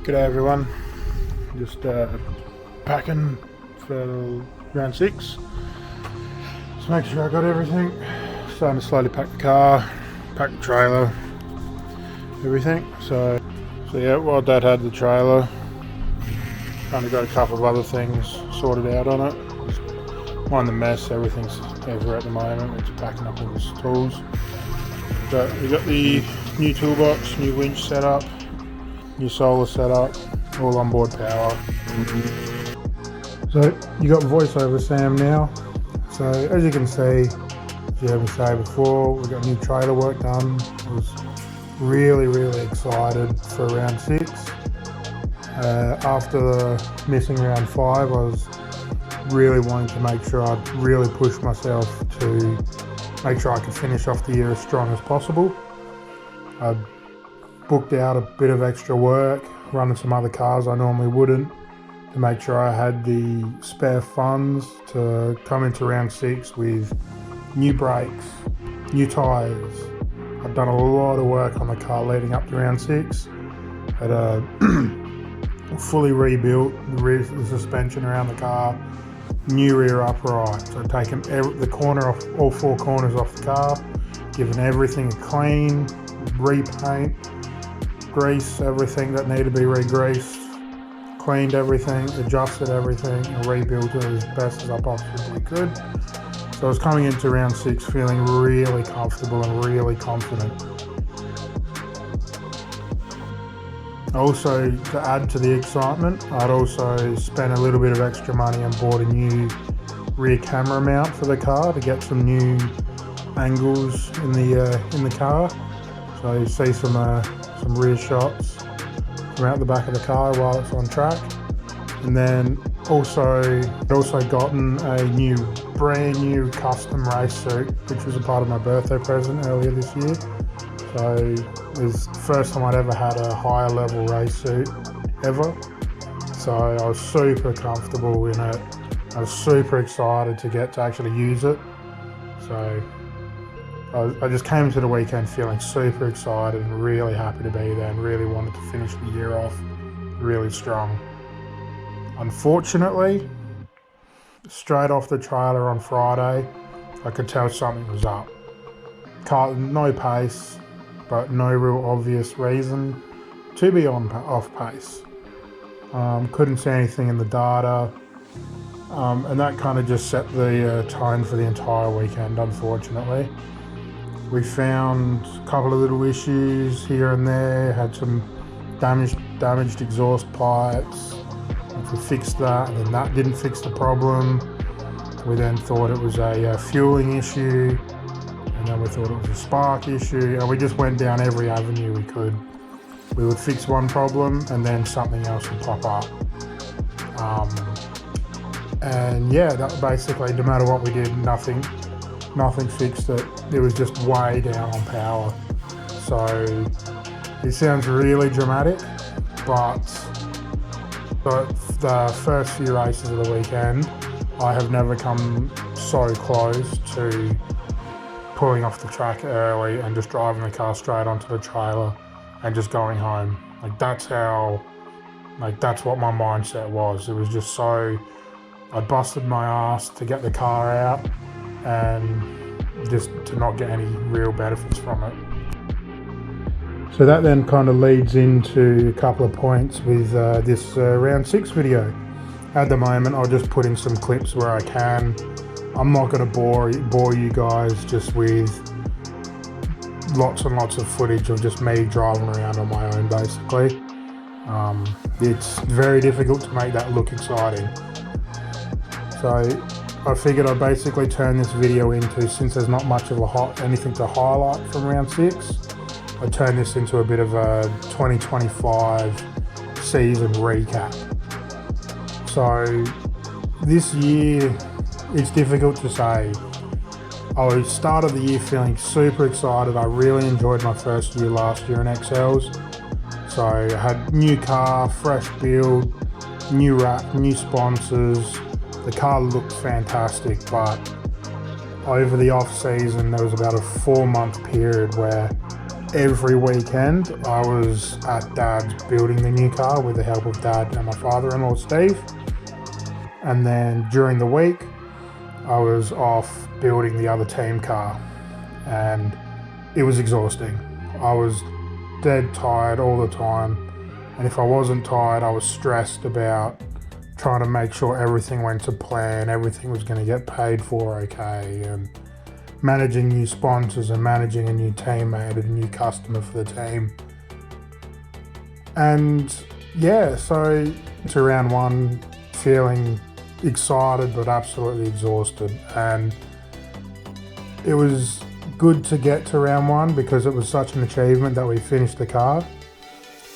G'day everyone, just packing for round 6. Just make sure I got everything. Starting to slowly pack the car, pack the trailer, everything. So yeah, while Dad had the trailer, kind of got a couple of other things sorted out on it. Just mind the mess, everything's over at the moment. We're just packing up all his tools. But we got the new toolbox, new winch set up, new solar setup, all onboard power. So you got voiceover Sam now. So as you can see, as you heard me say before, we got new trailer work done. I was really excited for round 6. After missing round 5, I was really wanting to make sure I'd really push myself to make sure I could finish off the year as strong as possible. I booked out a bit of extra work, running some other cars I normally wouldn't, to make sure I had the spare funds to come into round 6 with new brakes, new tyres. I'd done a lot of work on the car leading up to round 6. Had fully rebuilt the suspension around the car, new rear upright. So I'd taken the corner off, all 4 corners off the car, given everything a clean, repaint, grease everything that needed to be re-greased, cleaned everything, adjusted everything, and rebuilt it as best as I possibly could. So I was coming into round 6 feeling really comfortable and really confident. Also, to add to the excitement, I'd also spent a little bit of extra money and bought a new rear camera mount for the car to get some new angles in the car. So you see some rear shots from out the back of the car while it's on track. And then I'd also gotten a brand new custom race suit, which was a part of my birthday present earlier this year. So it was the first time I'd ever had a higher level race suit ever. So I was super comfortable in it. I was super excited to get to actually use it. So I just came into the weekend feeling super excited and really happy to be there and really wanted to finish the year off really strong. Unfortunately, straight off the trailer on Friday, I could tell something was up. Car, no pace, but no real obvious reason to be off pace. Couldn't see anything in the data, and that kind of just set the tone for the entire weekend, unfortunately. We found a couple of little issues here and there, had some damaged exhaust pipes. We fixed that, and then that didn't fix the problem. We then thought it was a fueling issue, and then we thought it was a spark issue, and we just went down every avenue we could. We would fix one problem, and then something else would pop up. And yeah, that basically, no matter what we did, nothing fixed it. It was just way down on power. So it sounds really dramatic, but the first few races of the weekend, I have never come so close to pulling off the track early and just driving the car straight onto the trailer and just going home. That's what my mindset was. It was just so, I busted my ass to get the car out and just to not get any real benefits from it. So that then kind of leads into a couple of points with this round 6 video. At the moment, I'll just put in some clips where I can. I'm not going to bore you guys just with lots and lots of footage of just me driving around on my own, basically. It's very difficult to make that look exciting. So I figured I'd basically turn this video into, since there's not much of anything to highlight from round 6, I'd turn this into a bit of a 2025 season recap. So this year, it's difficult to say. I started the year feeling super excited. I really enjoyed my first year last year in XLs. So I had new car, fresh build, new wrap, new sponsors. The car looked fantastic, but over the off season, there was about a 4-month period where every weekend I was at Dad's building the new car with the help of Dad and my father-in-law Steve. And then during the week, I was off building the other team car, and it was exhausting. I was dead tired all the time, and if I wasn't tired, I was stressed about trying to make sure everything went to plan, everything was going to get paid for okay, and managing new sponsors and managing a new teammate and a new customer for the team. And yeah, so to round one, feeling excited but absolutely exhausted, and it was good to get to round one because it was such an achievement that we finished the car.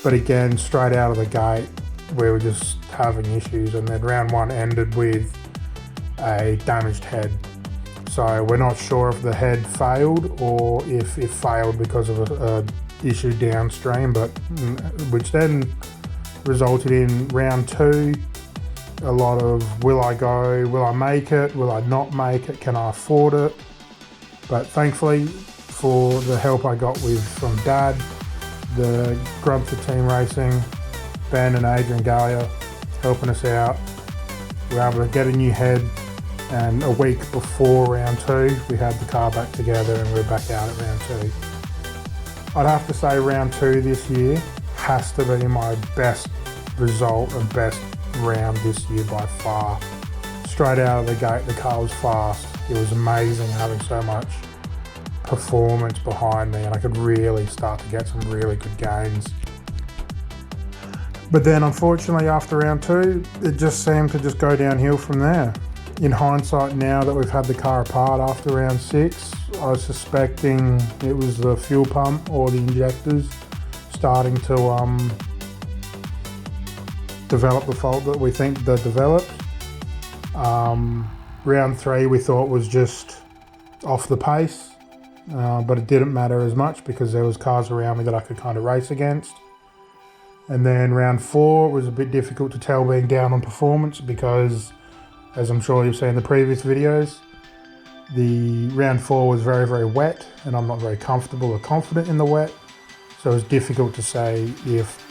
But again, straight out of the gate, we were just having issues, and then round one ended with a damaged head. So we're not sure if the head failed or if it failed because of a issue downstream, but which then resulted in round two, a lot of will I go, will I make it, will I not make it, can I afford it? But thankfully, for the help I got from Dad, the Grubford Team Racing, Ben and Adrian Gallia helping us out, we were able to get a new head, and a week before round two, we had the car back together and we were back out at round two. I'd have to say round two this year has to be my best result and best round this year by far. Straight out of the gate, the car was fast. It was amazing having so much performance behind me, and I could really start to get some really good gains. But then unfortunately after round two, it just seemed to just go downhill from there. In hindsight, now that we've had the car apart after round six, I was suspecting it was the fuel pump or the injectors starting to develop the fault that we think they developed. Round three we thought was just off the pace, but it didn't matter as much because there was cars around me that I could kind of race against. And then round four was a bit difficult to tell being down on performance because, as I'm sure you've seen in the previous videos, the round four was very, very wet, and I'm not very comfortable or confident in the wet. So it was difficult to say if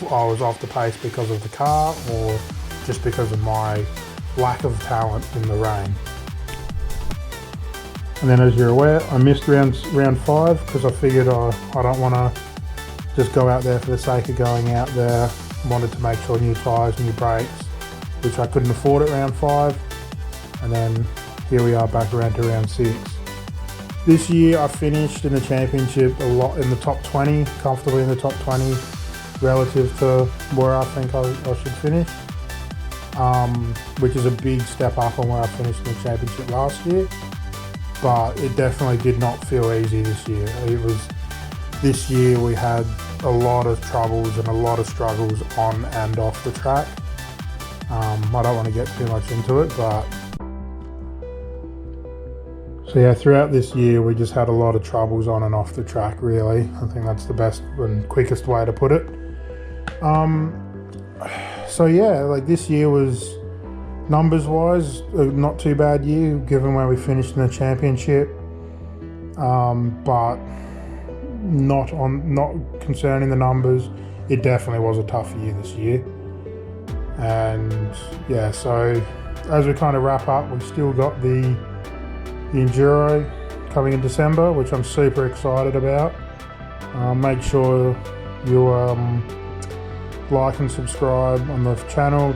I was off the pace because of the car or just because of my lack of talent in the rain. And then, as you're aware, I missed round five because I figured I don't want to just go out there for the sake of going out there. I wanted to make sure new tyres, new brakes, which I couldn't afford at round five. And then here we are back around to round six. This year I finished in the championship a lot in the top 20, comfortably in the top 20 relative to where I think I should finish, which is a big step up on where I finished in the championship last year. But it definitely did not feel easy this year. This year we had a lot of troubles and a lot of struggles on and off the track. I don't want to get too much into it, but so yeah, throughout this year we just had a lot of troubles on and off the track, really. I think that's the best and quickest way to put it. So yeah, like this year was, numbers wise, a not too bad year given where we finished in the championship, but not concerning the numbers, it definitely was a tough year this year. And yeah, so as we kind of wrap up, we've still got the Enduro coming in December, which I'm super excited about. Make sure you like and subscribe on the channel.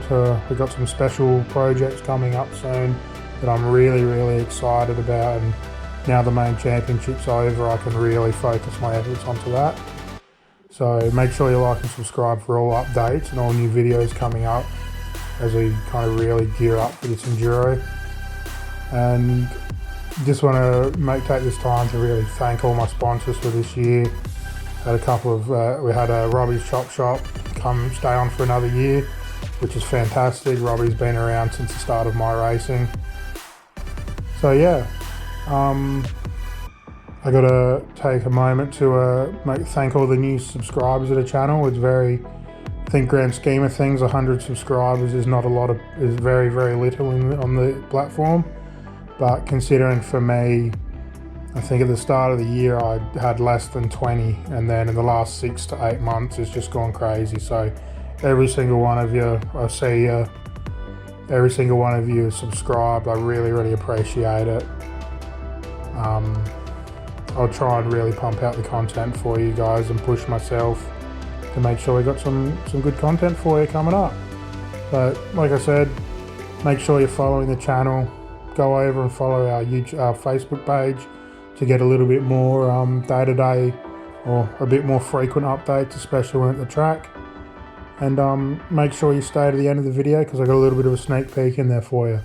We've got some special projects coming up soon that I'm really, really excited about, and now the main championship's over, I can really focus my efforts onto that. So make sure you like and subscribe for all updates and all new videos coming up as we kind of really gear up for this Enduro. And just want to take this time to really thank all my sponsors for this year. Had a couple of, we had a Robbie's Chop Shop come stay on for another year, which is fantastic. Robbie's been around since the start of my racing. So yeah, I got to take a moment to thank all the new subscribers of the channel. It's very, I think grand scheme of things, 100 subscribers is not a lot of, is very, very little on the platform. but considering for me, I think at the start of the year I had less than 20, and then in the last 6 to 8 months it's just gone crazy. So every single one of you, I see you, every single one of you is subscribed. I really appreciate it. I'll try and really pump out the content for you guys and push myself to make sure we got some good content for you coming up. But like I said, make sure you're following the channel. Go over and follow our Facebook page to get a little bit more day-to-day or a bit more frequent updates, especially when at the track. And make sure you stay to the end of the video because I got a little bit of a sneak peek in there for you.